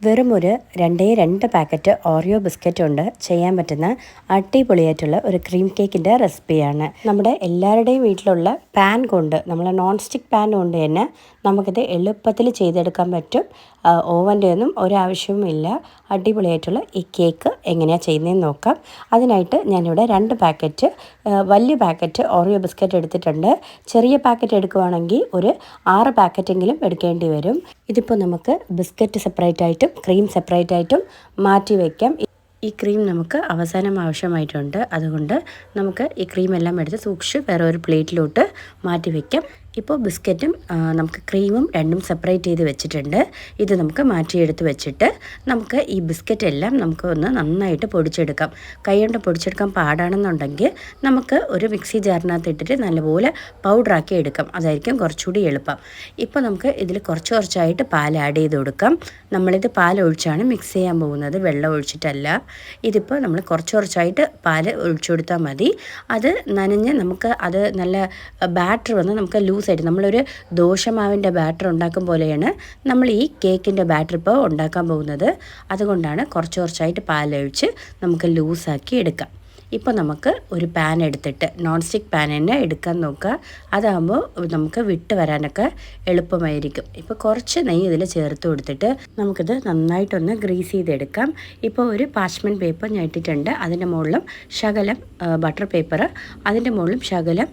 വെറും ഒരു 2 packet Oreo biscuit കൊണ്ട് ചെയ്യാൻ പറ്റുന്ന അടിപൊളിയായിട്ടുള്ള ഒരു ക്രീം കേക്കിൻ്റെ റെസിപ്പിയാണ്. നമ്മുടെ എല്ലാവരുടെയും വീട്ടിലുള്ള പാൻ കൊണ്ട്, നമ്മളെ നോൺ സ്റ്റിക്ക് പാൻ കൊണ്ട് തന്നെ നമുക്കിത് എളുപ്പത്തിൽ ചെയ്തെടുക്കാൻ പറ്റും. ഓവൻ്റെ ഒന്നും ഒരാവശ്യവുമില്ല. അടിപൊളിയായിട്ടുള്ള ഈ കേക്ക് എങ്ങനെയാണ് ചെയ്യുന്നതെന്ന് നോക്കാം. അതിനായിട്ട് ഞാനിവിടെ 2 പാക്കറ്റ് വലിയ പാക്കറ്റ് ഓറിയോ ബിസ്ക്കറ്റ് എടുത്തിട്ടുണ്ട്. ചെറിയ പാക്കറ്റ് എടുക്കുവാണെങ്കിൽ ഒരു 6 പാക്കറ്റെങ്കിലും എടുക്കേണ്ടി വരും. ഇതിപ്പോൾ നമുക്ക് ബിസ്ക്കറ്റ് സെപ്പറേറ്റ് ആയിട്ടും ക്രീം സെപ്പറേറ്റ് ആയിട്ടും മാറ്റി വയ്ക്കാം. ഈ ക്രീം നമുക്ക് അവസാനം ആവശ്യമായിട്ടുണ്ട്. അതുകൊണ്ട് നമുക്ക് ഈ ക്രീം എല്ലാം എടുത്ത് സൂക്ഷിച്ച് വേറെ ഒരു പ്ലേറ്റിലോട്ട് മാറ്റി വയ്ക്കാം. ഇപ്പോൾ ബിസ്ക്കറ്റും നമുക്ക് ക്രീമും രണ്ടും സെപ്പറേറ്റ് ചെയ്ത് വെച്ചിട്ടുണ്ട്. ഇത് നമുക്ക് മാറ്റിയെടുത്ത് വെച്ചിട്ട് നമുക്ക് ഈ ബിസ്ക്കറ്റ് എല്ലാം നമുക്ക് ഒന്ന് നന്നായിട്ട് പൊടിച്ചെടുക്കാം. കൈകൊണ്ട് പൊടിച്ചെടുക്കാൻ പാടാണെന്നുണ്ടെങ്കിൽ നമുക്ക് ഒരു മിക്സി ജാറിനകത്ത് ഇട്ടിട്ട് നല്ലപോലെ പൗഡറാക്കി എടുക്കാം. അതായിരിക്കും കുറച്ചുകൂടി എളുപ്പം. ഇപ്പോൾ നമുക്ക് ഇതിൽ കുറച്ചായിട്ട് പാൽ ആഡ് ചെയ്ത് കൊടുക്കാം. നമ്മളിത് പാൽ ഒഴിച്ചാണ് മിക്സ് ചെയ്യാൻ പോകുന്നത്, വെള്ളം ഒഴിച്ചിട്ടല്ല. ഇതിപ്പോൾ നമ്മൾ കുറച്ചായിട്ട് പാൽ ഒഴിച്ചു കൊടുത്താൽ മതി. അത് നനഞ്ഞ് നമുക്ക് അത് നല്ല ബാറ്റർ വന്ന് നമുക്ക് ലൂസായിട്ട്, നമ്മളൊരു ദോശമാവിൻ്റെ ബാറ്റർ ഉണ്ടാക്കും പോലെയാണ് നമ്മൾ ഈ കേക്കിൻ്റെ ബാറ്റർ ഇപ്പോൾ ഉണ്ടാക്കാൻ പോകുന്നത്. അതുകൊണ്ടാണ് കുറച്ചായിട്ട് പാലൊഴിച്ച് നമുക്ക് ലൂസാക്കി എടുക്കാം. ഇപ്പോൾ നമുക്ക് ഒരു പാൻ എടുത്തിട്ട് നോൺ സ്റ്റിക്ക് പാൻ തന്നെ എടുക്കാൻ നോക്കുക. അതാകുമ്പോൾ നമുക്ക് വിട്ട് വരാനൊക്കെ എളുപ്പമായിരിക്കും. ഇപ്പോൾ കുറച്ച് നെയ്യ് ഇതിൽ ചേർത്ത് കൊടുത്തിട്ട് നമുക്കിത് നന്നായിട്ടൊന്ന് ഗ്രീസ് ചെയ്തെടുക്കാം. ഇപ്പോൾ ഒരു പാർച്ച്മെൻറ്റ് പേപ്പർ ഞാൻ ഇട്ടിട്ടുണ്ട്. അതിൻ്റെ മുകളിലും ശകലം ബട്ടർ പേപ്പർ, അതിൻ്റെ മുകളിലും ശകലം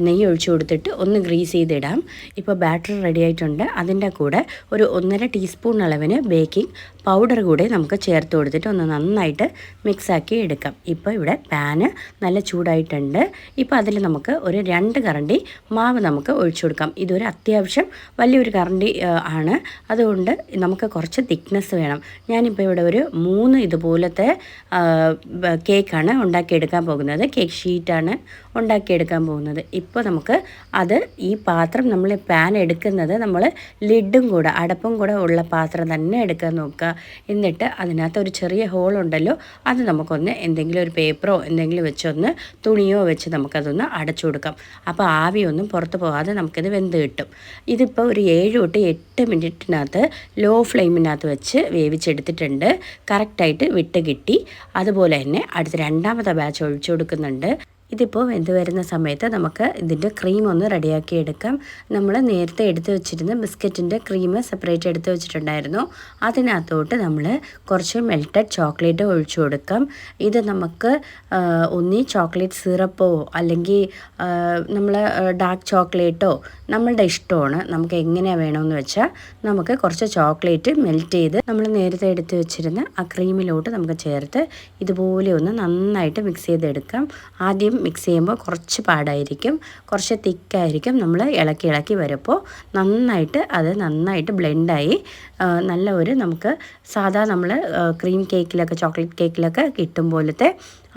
നെയ്യ് ഒഴിച്ചു കൊടുത്തിട്ട് ഒന്ന് ഗ്രീസ് ചെയ്തിടാം. ഇപ്പോൾ ബാറ്റർ റെഡി ആയിട്ടുണ്ട്. അതിൻ്റെ കൂടെ ഒരു 1.5 ടീസ്പൂൺ അളവിന് ബേക്കിംഗ് പൗഡർ കൂടെ നമുക്ക് ചേർത്ത് കൊടുത്തിട്ട് ഒന്ന് നന്നായിട്ട് മിക്സാക്കി എടുക്കാം. ഇപ്പോൾ ഇവിടെ പാന് നല്ല ചൂടായിട്ടുണ്ട്. ഇപ്പോൾ അതിൽ നമുക്ക് ഒരു 2 കറണ്ടി മാവ് നമുക്ക് ഒഴിച്ചു കൊടുക്കാം. ഇതൊരു അത്യാവശ്യം വലിയൊരു കറണ്ടി ആണ്. അതുകൊണ്ട് നമുക്ക് കുറച്ച് തിക്നെസ് വേണം. ഞാനിപ്പോൾ ഇവിടെ ഒരു 3 ഇതുപോലത്തെ കേക്കാണ് ഉണ്ടാക്കിയെടുക്കാൻ പോകുന്നത്. കേക്ക് ഷീറ്റാണ് ഉണ്ടാക്കിയെടുക്കാൻ പോകുന്നത്. ഇപ്പോൾ നമുക്ക് അത് ഈ പാത്രം, നമ്മൾ പാൻ എടുക്കുന്നത് നമ്മൾ ലിഡും കൂടെ അടപ്പും കൂടെ ഉള്ള പാത്രം തന്നെ എടുക്കാൻ നോക്കുക. എന്നിട്ട് അതിനകത്ത് ഒരു ചെറിയ ഹോളുണ്ടല്ലോ, അത് നമുക്കൊന്ന് എന്തെങ്കിലും ഒരു പേപ്പറോ എന്തെങ്കിലും വെച്ചൊന്ന് തുണിയോ വെച്ച് നമുക്കതൊന്ന് അടച്ചു കൊടുക്കാം. അപ്പോൾ ആവിയൊന്നും പുറത്ത് പോകാതെ നമുക്കിത് വെന്ത് കിട്ടും. ഇതിപ്പോൾ ഒരു 7 തൊട്ട് 8 മിനിറ്റിനകത്ത് ലോ ഫ്ലെയിമിനകത്ത് വെച്ച് വേവിച്ചെടുത്തിട്ടുണ്ട്. കറക്റ്റായിട്ട് വിട്ട് കിട്ടി. അതുപോലെ തന്നെ അടുത്ത 2ാമത്തെ ബാച്ച് ഒഴിച്ചു കൊടുക്കുന്നുണ്ട്. ഇതിപ്പോൾ വെന്ത് വരുന്ന സമയത്ത് നമുക്ക് ഇതിൻ്റെ ക്രീം ഒന്ന് റെഡിയാക്കി എടുക്കാം. നമ്മൾ നേരത്തെ എടുത്ത് വെച്ചിരുന്ന ബിസ്ക്കറ്റിൻ്റെ ക്രീം സെപ്പറേറ്റ് എടുത്ത് വെച്ചിട്ടുണ്ടായിരുന്നു. അതിനകത്തോട്ട് നമ്മൾ കുറച്ച് മെൽറ്റഡ് ചോക്ലേറ്റ് ഒഴിച്ചു കൊടുക്കാം. ഇത് നമുക്ക് ഒന്നീ ചോക്ലേറ്റ് സിറപ്പോ അല്ലെങ്കിൽ നമ്മൾ ഡാർക്ക് ചോക്ലേറ്റോ നമ്മളുടെ ഇഷ്ടമാണ്. നമുക്ക് എങ്ങനെയാണ് വേണമെന്ന് വെച്ചാൽ നമുക്ക് കുറച്ച് ചോക്ലേറ്റ് മെൽറ്റ് ചെയ്ത് നമ്മൾ നേരത്തെ എടുത്ത് വെച്ചിരുന്ന ആ ക്രീമിലോട്ട് നമുക്ക് ചേർത്ത് ഇതുപോലെ ഒന്ന് നന്നായിട്ട് മിക്സ് ചെയ്തെടുക്കാം. ആദ്യം മിക്സ് ചെയ്യുമ്പോൾ കുറച്ച് പാടായിരിക്കും, കുറച്ച് തിക്കായിരിക്കും. നമ്മൾ ഇളക്കി വരുമ്പോൾ നന്നായിട്ട് ബ്ലെൻഡായി നല്ല ഒരു നമുക്ക് സാധാ നമ്മൾ ക്രീം കേക്കിലൊക്കെ ചോക്ലേറ്റ് കേക്കിലൊക്കെ കിട്ടും പോലത്തെ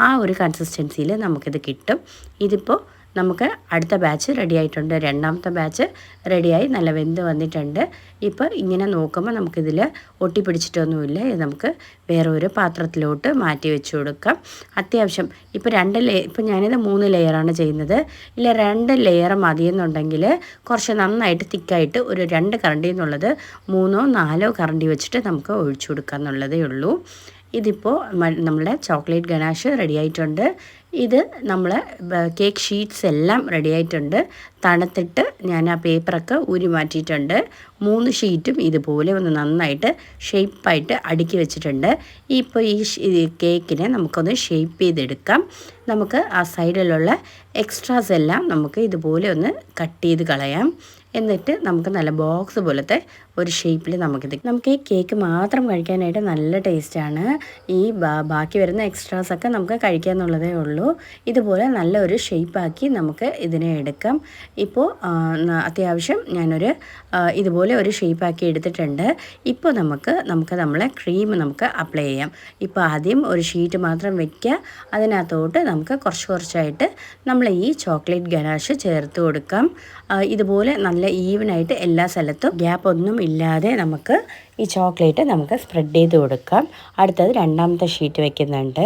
ആ ഒരു കൺസിസ്റ്റൻസിയിൽ നമുക്കിത് കിട്ടും. ഇതിപ്പോൾ നമുക്ക് അടുത്ത ബാച്ച് റെഡി ആയിട്ടുണ്ട്. 2ാമത്തെ ബാച്ച് റെഡിയായി നല്ല വെന്ത് വന്നിട്ടുണ്ട്. ഇപ്പോൾ ഇങ്ങനെ നോക്കുമ്പോൾ നമുക്കിതിൽ ഒട്ടിപ്പിടിച്ചിട്ടൊന്നുമില്ല. ഇത് നമുക്ക് വേറെ ഒരു പാത്രത്തിലോട്ട് മാറ്റി വെച്ച് കൊടുക്കാം. അത്യാവശ്യം ഇപ്പോൾ ഇപ്പോൾ ഞാനിത് 3 ലെയറാണ് ചെയ്യുന്നത്. ഇല്ല 2 ലെയർ മതിയെന്നുണ്ടെങ്കിൽ കുറച്ച് നന്നായിട്ട് തിക്കായിട്ട് ഒരു 2 കറണ്ടി എന്നുള്ളത് 3 4 കറണ്ടി വെച്ചിട്ട് നമുക്ക് ഒഴിച്ചു കൊടുക്കുക എന്നുള്ളതേ ഉള്ളൂ. ഇതിപ്പോൾ നമ്മുടെ ചോക്ലേറ്റ് ഗനാഷ് റെഡി ആയിട്ടുണ്ട്. ഇത് നമ്മൾ കേക്ക് ഷീറ്റ്സ് എല്ലാം റെഡി ആയിട്ടുണ്ട്. തണുത്തിട്ട് ഞാൻ ആ പേപ്പറൊക്കെ ഊരി മാറ്റിയിട്ടുണ്ട്. 3 ഷീറ്റും ഇതുപോലെ ഒന്ന് നന്നായിട്ട് ഷേപ്പായിട്ട് അടുക്കി വെച്ചിട്ടുണ്ട്. ഇപ്പോൾ ഈ കേക്കിനെ നമുക്കൊന്ന് ഷേപ്പ് ചെയ്തെടുക്കാം. നമുക്ക് ആ സൈഡിലുള്ള എക്സ്ട്രാസ് എല്ലാം നമുക്ക് ഇതുപോലെ ഒന്ന് കട്ട് ചെയ്ത് കളയാം. എന്നിട്ട് നമുക്ക് നല്ല ബോക്സ് പോലത്തെ ഒരു ഷേപ്പിൽ നമുക്ക് ഈ കേക്ക് മാത്രം കഴിക്കാനായിട്ട് നല്ല ടേസ്റ്റാണ്. ഈ ബാക്കി വരുന്ന എക്സ്ട്രാസൊക്കെ നമുക്ക് കഴിക്കാമെന്നുള്ളതേ ഉള്ളൂ. ഇതുപോലെ നല്ലൊരു ഷേപ്പാക്കി നമുക്ക് ഇതിനെ എടുക്കാം. ഇപ്പോൾ അത്യാവശ്യം ഞാനൊരു ഇതുപോലെ ഒരു ഷേപ്പാക്കി എടുത്തിട്ടുണ്ട്. ഇപ്പോൾ നമുക്ക് നമ്മളെ ക്രീം നമുക്ക് അപ്ലൈ ചെയ്യാം. ഇപ്പോൾ ആദ്യം ഒരു ഷീറ്റ് മാത്രം വയ്ക്കുക. അതിനകത്തോട്ട് നമുക്ക് കുറച്ചായിട്ട് നമ്മൾ ഈ ചോക്ലേറ്റ് ഗനാഷ് ചേർത്ത് കൊടുക്കാം. ഇതുപോലെ നല്ല ഈവനായിട്ട് എല്ലാ സ്ഥലത്തും ഗ്യാപ്പ് ഒന്നും ഇല്ലാതെ നമുക്ക് ഈ ചോക്ലേറ്റ് നമുക്ക് സ്പ്രെഡ് ചെയ്ത് കൊടുക്കാം. അടുത്തത് 2ാമത്തെ ഷീറ്റ് വയ്ക്കുന്നുണ്ട്.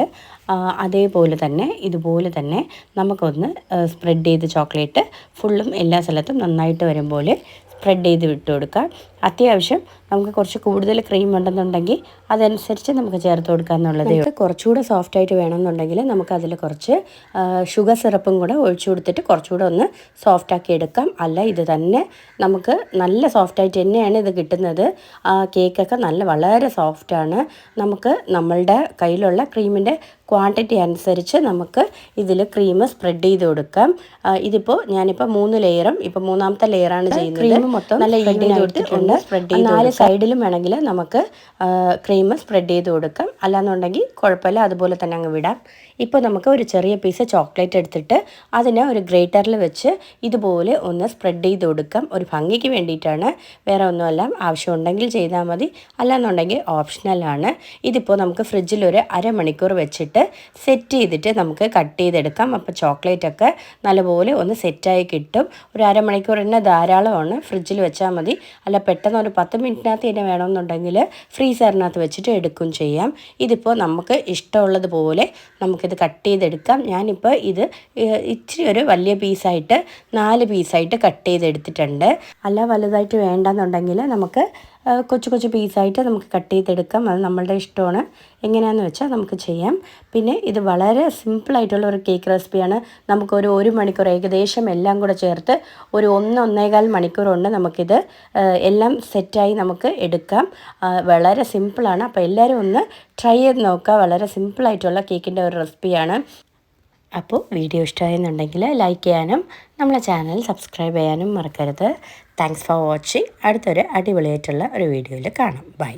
അതേപോലെ തന്നെ ഇതുപോലെ തന്നെ നമുക്കൊന്ന് സ്പ്രെഡ് ചെയ്ത് ചോക്ലേറ്റ് ഫുള്ളും എല്ലാ സ്ഥലത്തും നന്നായിട്ട് വരുമ്പോൾ സ്പ്രെഡ് ചെയ്ത് വിട്ട് കൊടുക്കാം. അത്യാവശ്യം നമുക്ക് കുറച്ച് കൂടുതൽ ക്രീം ഉണ്ടെന്നുണ്ടെങ്കിൽ അതനുസരിച്ച് നമുക്ക് ചേർത്ത് കൊടുക്കാമെന്നുള്ളത്. നമുക്ക് കുറച്ചുകൂടെ സോഫ്റ്റായിട്ട് വേണമെന്നുണ്ടെങ്കിൽ നമുക്കതിൽ കുറച്ച് ഷുഗർ സിറപ്പും കൂടെ ഒഴിച്ചു കൊടുത്തിട്ട് കുറച്ചുകൂടെ ഒന്ന് സോഫ്റ്റാക്കി എടുക്കാം. അല്ല ഇത് തന്നെ നമുക്ക് നല്ല സോഫ്റ്റായിട്ട് തന്നെയാണ് ഇത് കിട്ടുന്നത്. കേക്കൊക്കെ വളരെ സോഫ്റ്റാണ്. നമുക്ക് നമ്മളുടെ കയ്യിലുള്ള ക്രീമിൻ്റെ ക്വാണ്ടിറ്റി അനുസരിച്ച് നമുക്ക് ഇതിൽ ക്രീം സ്പ്രെഡ് ചെയ്ത് കൊടുക്കാം. ഇതിപ്പോൾ ഞാനിപ്പോൾ 3 ലെയറും ഇപ്പോൾ 3ാമത്തെ ലെയറാണ് ചെയ്യുന്നത്. ക്രീം മൊത്തം നല്ല ഈവൻ ചെയ്ത് കൊടുത്തിട്ടുണ്ട്. സ്പ്രെഡ് ചെയ്ത് 4 സൈഡിലും വേണമെങ്കിൽ നമുക്ക് ക്രീം സ്പ്രെഡ് ചെയ്ത് കൊടുക്കാം. അല്ലാന്നുണ്ടെങ്കിൽ കുഴപ്പമില്ല, അതുപോലെ തന്നെ അങ്ങ് വിടാം. ഇപ്പോൾ നമുക്ക് ഒരു ചെറിയ പീസ് ചോക്ലേറ്റ് എടുത്തിട്ട് അതിനെ ഒരു ഗ്രേറ്ററിൽ വെച്ച് ഇതുപോലെ ഒന്ന് സ്പ്രെഡ് ചെയ്ത് കൊടുക്കാം. ഒരു ഭംഗിക്ക് വേണ്ടിയിട്ടാണ്, വേറെ ഒന്നുമല്ല. ആവശ്യമുണ്ടെങ്കിൽ ചെയ്താൽ മതി, അല്ലാന്നുണ്ടെങ്കിൽ ഓപ്ഷണലാണ്. ഇതിപ്പോൾ നമുക്ക് ഫ്രിഡ്ജിൽ ഒരു അരമണിക്കൂർ വെച്ചിട്ട് സെറ്റ് ചെയ്തിട്ട് നമുക്ക് കട്ട് ചെയ്തെടുക്കാം. അപ്പോൾ ചോക്ലേറ്റൊക്കെ നല്ലപോലെ ഒന്ന് സെറ്റായി കിട്ടും. ഒരു അരമണിക്കൂർ തന്നെ ധാരാളമാണ്. ഫ്രിഡ്ജിൽ വെച്ചാൽ മതി. അല്ല പെട്ടെന്ന് ഒരു 10 മിനിറ്റിനകത്ത് തന്നെ വേണമെന്നുണ്ടെങ്കിൽ ഫ്രീസറിനകത്ത് വെച്ചിട്ട് എടുക്കുകയും ചെയ്യാം. ഇതിപ്പോൾ നമുക്ക് ഇഷ്ടമുള്ളതുപോലെ നമുക്കിത് കട്ട് ചെയ്തെടുക്കാം. ഞാനിപ്പോൾ ഇത് ഇച്ചിരി ഒരു വലിയ പീസായിട്ട് 4 പീസായിട്ട് കട്ട് ചെയ്തെടുത്തിട്ടുണ്ട്. അല്ല വലുതായിട്ട് വേണ്ടെന്നുണ്ടെങ്കിൽ നമുക്ക് കൊച്ചു കൊച്ചു പീസായിട്ട് നമുക്ക് കട്ട് ചെയ്തെടുക്കാം. അത് നമ്മളുടെ ഇഷ്ടമാണ്, എങ്ങനെയാണെന്ന് വെച്ചാൽ നമുക്ക് ചെയ്യാം. പിന്നെ ഇത് വളരെ സിമ്പിളായിട്ടുള്ള ഒരു കേക്ക് റെസിപ്പിയാണ്. നമുക്കൊരു 1 മണിക്കൂർ ഏകദേശം എല്ലാം കൂടെ ചേർത്ത് ഒരു 1-1.25 മണിക്കൂർ കൊണ്ട് നമുക്കിത് എല്ലാം സെറ്റായി നമുക്ക് എടുക്കാം. വളരെ സിമ്പിളാണ്. അപ്പോൾ എല്ലാവരും ഒന്ന് ട്രൈ ചെയ്ത് നോക്കുക. വളരെ സിമ്പിളായിട്ടുള്ള കേക്കിൻ്റെ ഒരു റെസിപ്പിയാണ്. അപ്പോൾ വീഡിയോ ഇഷ്ടമായെന്നുണ്ടെങ്കിൽ ലൈക്ക് ചെയ്യാനും നമ്മളെ ചാനൽ സബ്സ്ക്രൈബ് ചെയ്യാനും മറക്കരുത്. Thanks for watching. അടുത്തൊരു അടിപൊളിയായിട്ടുള്ള ഒരു വീഡിയോയിൽ കാണാം. ബൈ.